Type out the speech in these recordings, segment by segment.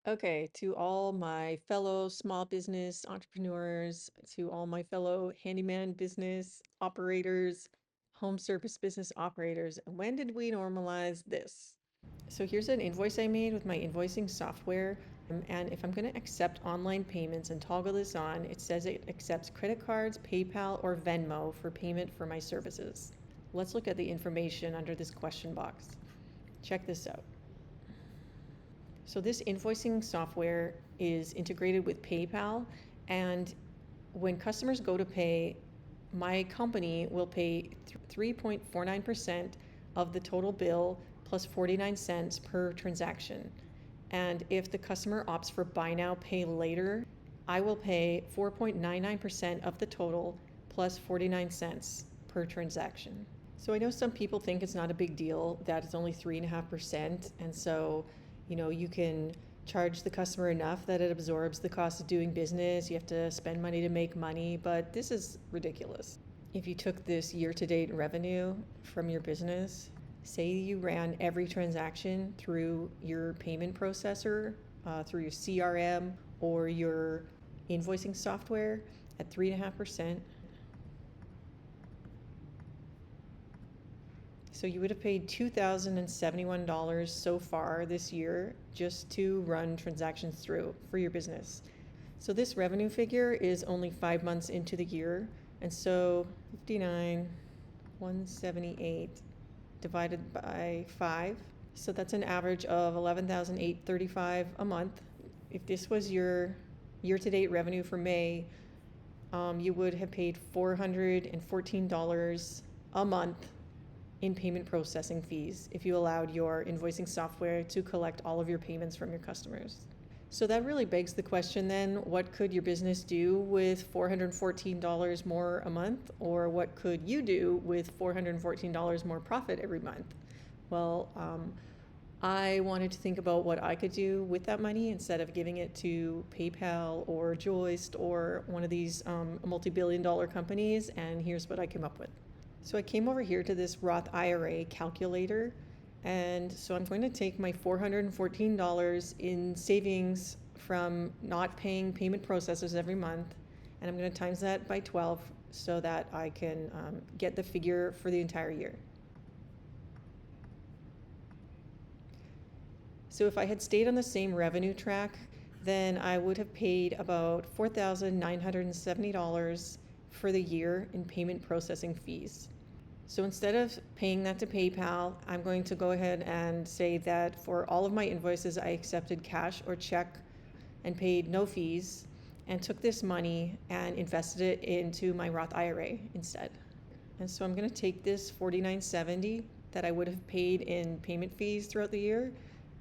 Okay, to all my fellow small business entrepreneurs, to all my fellow handyman business operators, home service business operators, when did we normalize this? So here's an invoice I made with my invoicing software. And if I'm going to accept online payments and toggle this on, it says it accepts credit cards, PayPal, or Venmo for payment for my services. Let's look at the information under this question box. Check this out. So this invoicing software is integrated with PayPal, and when customers go to pay, my company will pay 3.49% of the total bill plus 49 cents per transaction. And if the customer opts for buy now, pay later, I will pay 4.99% of the total plus 49 cents per transaction. So I know some people think it's not a big deal, that it's only 3.5%. And so, you can charge the customer enough that it absorbs the cost of doing business. You have to spend money to make money, but this is ridiculous. If you took this year-to-date revenue from your business, say you ran every transaction through your payment processor, through your CRM or your invoicing software at 3.5%. So you would have paid $2,071 so far this year just to run transactions through for your business. So this revenue figure is only 5 months into the year. And so 59,178 divided by 5. So that's an average of 11,835 a month. If this was your year-to-date revenue for May, you would have paid $414 a month in payment processing fees if you allowed your invoicing software to collect all of your payments from your customers. So that really begs the question then, what could your business do with $414 more a month? Or what could you do with $414 more profit every month? Well, I wanted to think about what I could do with that money instead of giving it to PayPal or Joist or one of these multi-billion-dollar companies, and here's what I came up with. So I came over here to this Roth IRA calculator, and so I'm going to take my $414 in savings from not paying payment processors every month, and I'm going to times that by 12 so that I can get the figure for the entire year. So if I had stayed on the same revenue track, then I would have paid about $4,970 for the year in payment processing fees. So instead of paying that to PayPal, I'm going to go ahead and say that for all of my invoices, I accepted cash or check and paid no fees, and took this money and invested it into my Roth IRA instead. And so I'm going to take this $49.70 that I would have paid in payment fees throughout the year,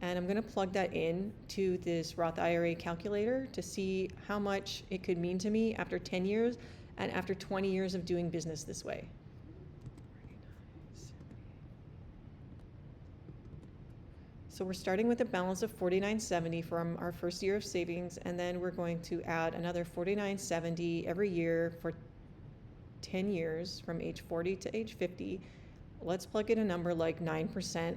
and I'm going to plug that in to this Roth IRA calculator to see how much it could mean to me after 10 years and after 20 years of doing business this way. So we're starting with a balance of $49.70 from our first year of savings, and then we're going to add another $49.70 every year for 10 years from age 40 to age 50. Let's plug in a number like 9%.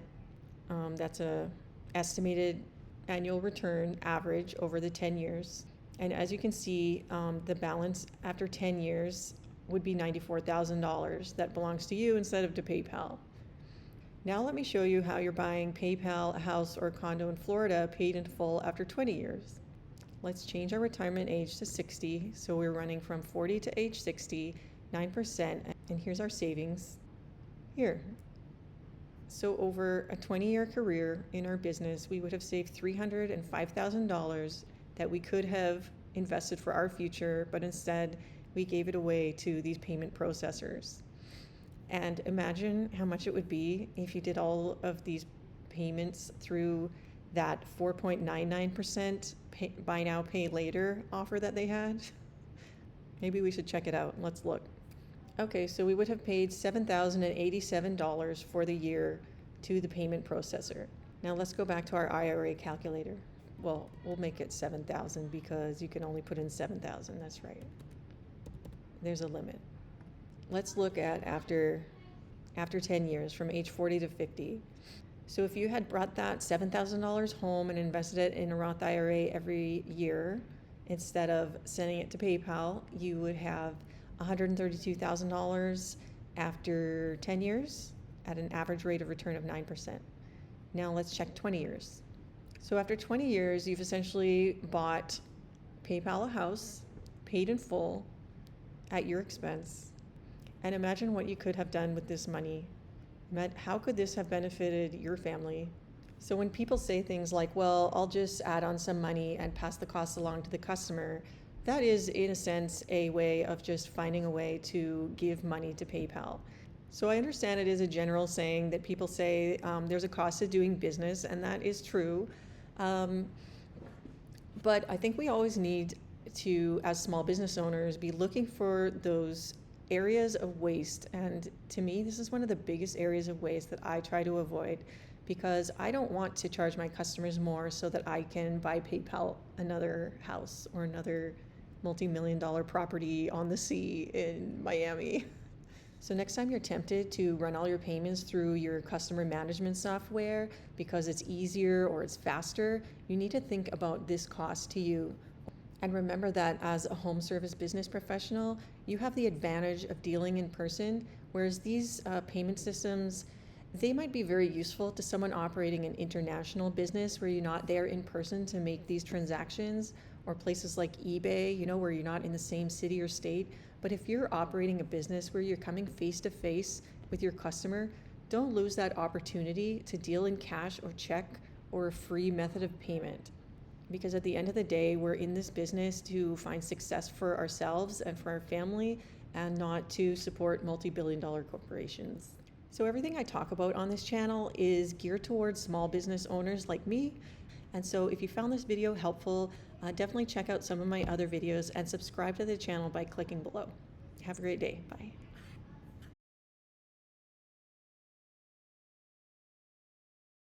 That's a estimated annual return average over the 10 years. And as you can see, the balance after 10 years would be $94,000 that belongs to you instead of to PayPal. Now let me show you how you're buying PayPal, a house, or a condo in Florida paid in full after 20 years. Let's change our retirement age to 60. So we're running from 40 to age 60, 9%, and here's our savings. Here. So over a 20-year career in our business, we would have saved $305,000 that we could have invested for our future, but instead we gave it away to these payment processors. And imagine how much it would be if you did all of these payments through that 4.99% buy now, pay later offer that they had. Maybe we should check it out. Let's look. Okay, so we would have paid $7,087 for the year to the payment processor. Now let's go back to our IRA calculator. Well, we'll make it 7,000 because you can only put in 7,000. That's right. There's a limit. Let's look at after 10 years from age 40 to 50. So if you had brought that $7,000 home and invested it in a Roth IRA every year, instead of sending it to PayPal, you would have $132,000 after 10 years at an average rate of return of 9%. Now let's check 20 years. So after 20 years, you've essentially bought PayPal a house, paid in full at your expense. And imagine what you could have done with this money. How could this have benefited your family? So when people say things like, well, I'll just add on some money and pass the costs along to the customer, that is, in a sense, a way of just finding a way to give money to PayPal. So I understand it is a general saying that people say there's a cost to doing business, and that is true. But I think we always need to, as small business owners, be looking for those areas of waste. And to me, this is one of the biggest areas of waste that I try to avoid, because I don't want to charge my customers more so that I can buy PayPal another house or another multi-million-dollar property on the sea in Miami. So next time you're tempted to run all your payments through your customer management software because it's easier or it's faster, you need to think about this cost to you. And remember that as a home service business professional, you have the advantage of dealing in person, whereas these payment systems, they might be very useful to someone operating an international business where you're not there in person to make these transactions, or places like eBay, where you're not in the same city or state. But if you're operating a business where you're coming face to face with your customer, don't lose that opportunity to deal in cash or check or a free method of payment. Because at the end of the day, we're in this business to find success for ourselves and for our family, and not to support multi-billion-dollar corporations. So everything I talk about on this channel is geared towards small business owners like me. And so if you found this video helpful, definitely check out some of my other videos and subscribe to the channel by clicking below. Have a great day. Bye.